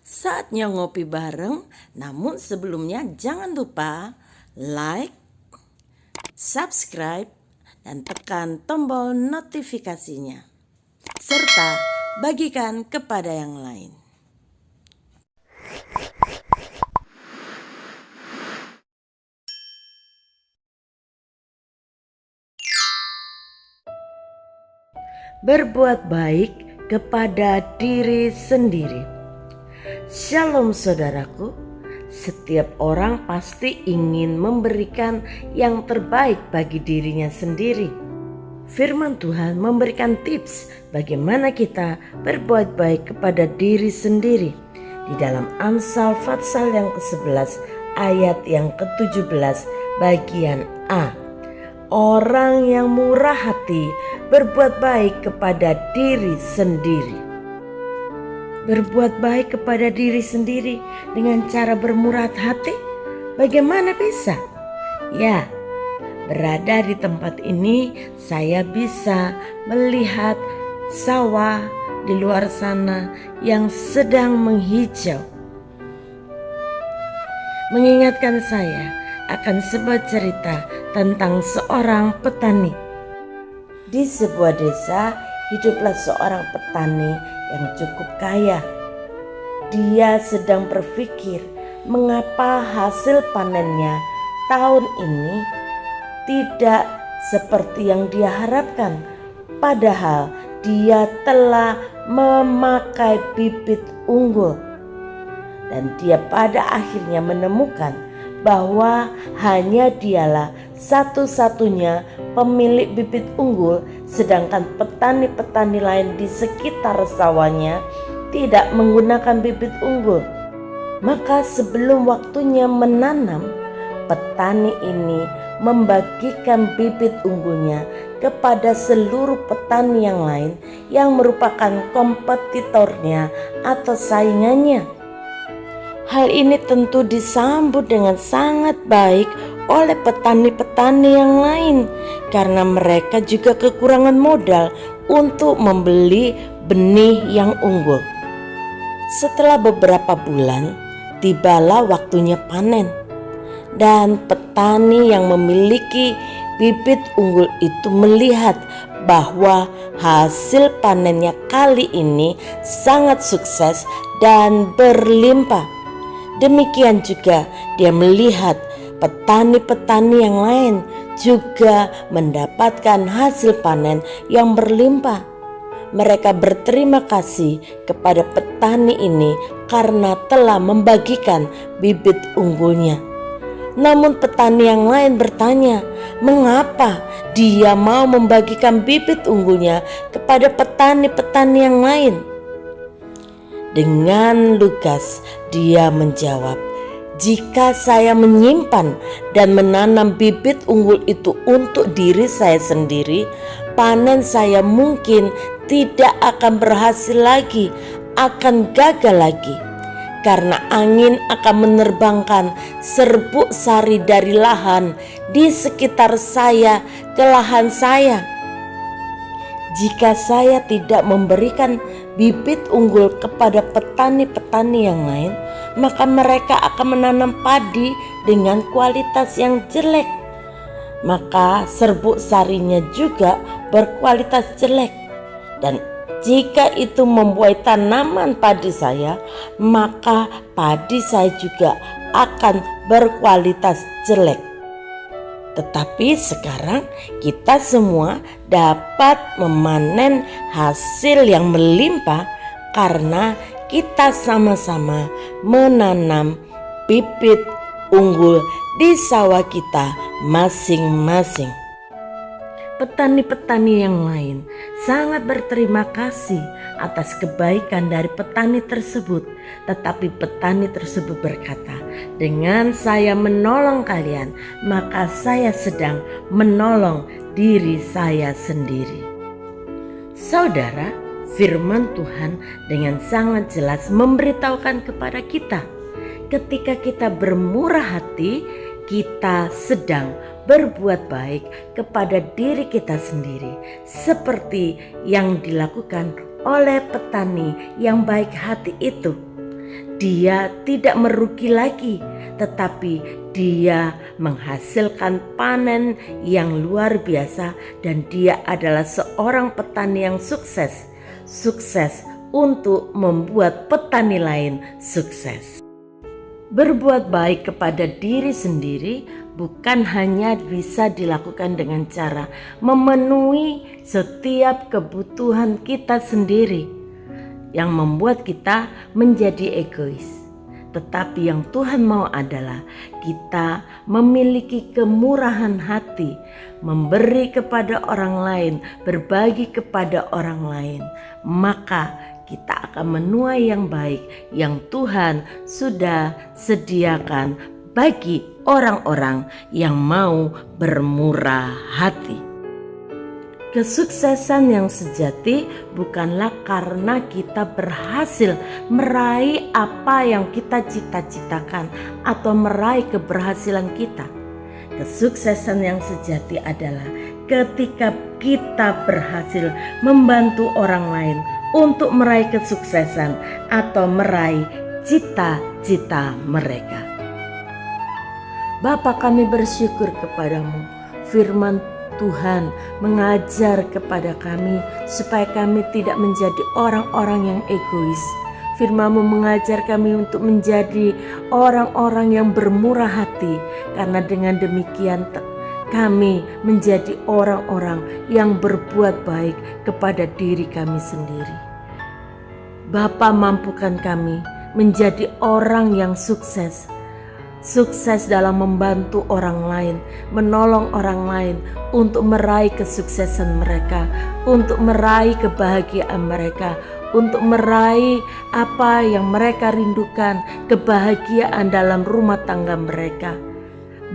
Saatnya ngopi bareng, namun sebelumnya jangan lupa like, subscribe, dan tekan tombol notifikasinya. Serta bagikan kepada yang lain. Berbuat baik kepada diri sendiri. Shalom saudaraku, setiap orang pasti ingin memberikan yang terbaik bagi dirinya sendiri. Firman Tuhan memberikan tips bagaimana kita berbuat baik kepada diri sendiri di dalam Amsal pasal yang ke-11 ayat yang ke-17 bagian A. Orang yang murah hati berbuat baik kepada diri sendiri. Berbuat baik kepada diri sendiri dengan cara bermurah hati, bagaimana bisa? Ya, berada di tempat ini saya bisa melihat sawah di luar sana yang sedang menghijau. Mengingatkan saya akan sebuah cerita tentang seorang petani. Di sebuah desa hiduplah seorang petani yang cukup kaya. Dia sedang berpikir mengapa hasil panennya tahun ini tidak seperti yang dia harapkan, padahal dia telah memakai bibit unggul. Dan dia pada akhirnya menemukan bahwa hanya dialah satu-satunya pemilik bibit unggul, sedangkan petani-petani lain di sekitar sawahnya tidak menggunakan bibit unggul. Maka sebelum waktunya menanam, petani ini membagikan bibit unggulnya kepada seluruh petani yang lain yang merupakan kompetitornya atau saingannya. Hal ini tentu disambut dengan sangat baik oleh petani-petani yang lain karena mereka juga kekurangan modal untuk membeli benih yang unggul. Setelah beberapa bulan, tibalah waktunya panen. Dan petani yang memiliki bibit unggul itu melihat bahwa hasil panennya kali ini sangat sukses dan berlimpah. Demikian juga dia melihat petani-petani yang lain juga mendapatkan hasil panen yang berlimpah. Mereka berterima kasih kepada petani ini karena telah membagikan bibit unggulnya. Namun petani yang lain bertanya, mengapa dia mau membagikan bibit unggulnya kepada petani-petani yang lain? Dengan lugas dia menjawab, jika saya menyimpan dan menanam bibit unggul itu untuk diri saya sendiri, panen saya mungkin tidak akan berhasil lagi, akan gagal lagi. Karena angin akan menerbangkan serbuk sari dari lahan di sekitar saya ke lahan saya. Jika saya tidak memberikan bibit unggul kepada petani-petani yang lain, maka mereka akan menanam padi dengan kualitas yang jelek. Maka serbuk sarinya juga berkualitas jelek. Dan jika itu membuat tanaman padi saya, maka padi saya juga akan berkualitas jelek. Tetapi sekarang kita semua dapat memanen hasil yang melimpah karena kita sama-sama menanam bibit unggul di sawah kita masing-masing. Petani-petani yang lain sangat berterima kasih atas kebaikan dari petani tersebut. Tetapi petani tersebut berkata, dengan saya menolong kalian, maka saya sedang menolong diri saya sendiri. Saudara, firman Tuhan dengan sangat jelas memberitahukan kepada kita, ketika kita bermurah hati, kita sedang berbuat baik kepada diri kita sendiri, seperti yang dilakukan oleh petani yang baik hati itu. Dia tidak merugi lagi, tetapi dia menghasilkan panen yang luar biasa, dan dia adalah seorang petani yang sukses. Sukses untuk membuat petani lain sukses. Berbuat baik kepada diri sendiri bukan hanya bisa dilakukan dengan cara memenuhi setiap kebutuhan kita sendiri yang membuat kita menjadi egois. Tetapi yang Tuhan mau adalah kita memiliki kemurahan hati, memberi kepada orang lain, berbagi kepada orang lain. Maka kita akan menuai yang baik yang Tuhan sudah sediakan bagi orang-orang yang mau bermurah hati. Kesuksesan yang sejati bukanlah karena kita berhasil meraih apa yang kita cita-citakan atau meraih keberhasilan kita. Kesuksesan yang sejati adalah ketika kita berhasil membantu orang lain untuk meraih kesuksesan atau meraih cita-cita mereka. Bapa, kami bersyukur kepadamu. Firman Tuhan mengajar kepada kami supaya kami tidak menjadi orang-orang yang egois. Firman-Mu mengajar kami untuk menjadi orang-orang yang bermurah hati, karena dengan demikian kami menjadi orang-orang yang berbuat baik kepada diri kami sendiri. Bapa, mampukan kami menjadi orang yang sukses dalam membantu orang lain, menolong orang lain untuk meraih kesuksesan mereka, untuk meraih kebahagiaan mereka, untuk meraih apa yang mereka rindukan, kebahagiaan dalam rumah tangga mereka,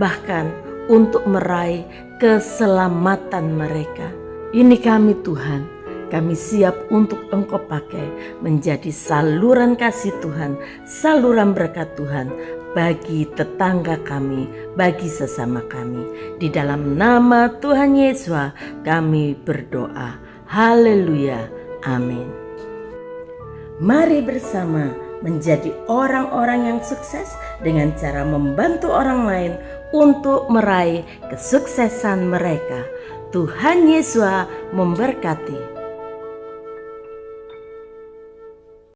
bahkan untuk meraih keselamatan mereka. Ini kami Tuhan, kami siap untuk Engkau pakai menjadi saluran kasih Tuhan, saluran berkat Tuhan bagi tetangga kami, bagi sesama kami. Di dalam nama Tuhan Yesus kami berdoa. Haleluya. Amin. Mari bersama menjadi orang-orang yang sukses dengan cara membantu orang lain untuk meraih kesuksesan mereka. Tuhan Yesus memberkati.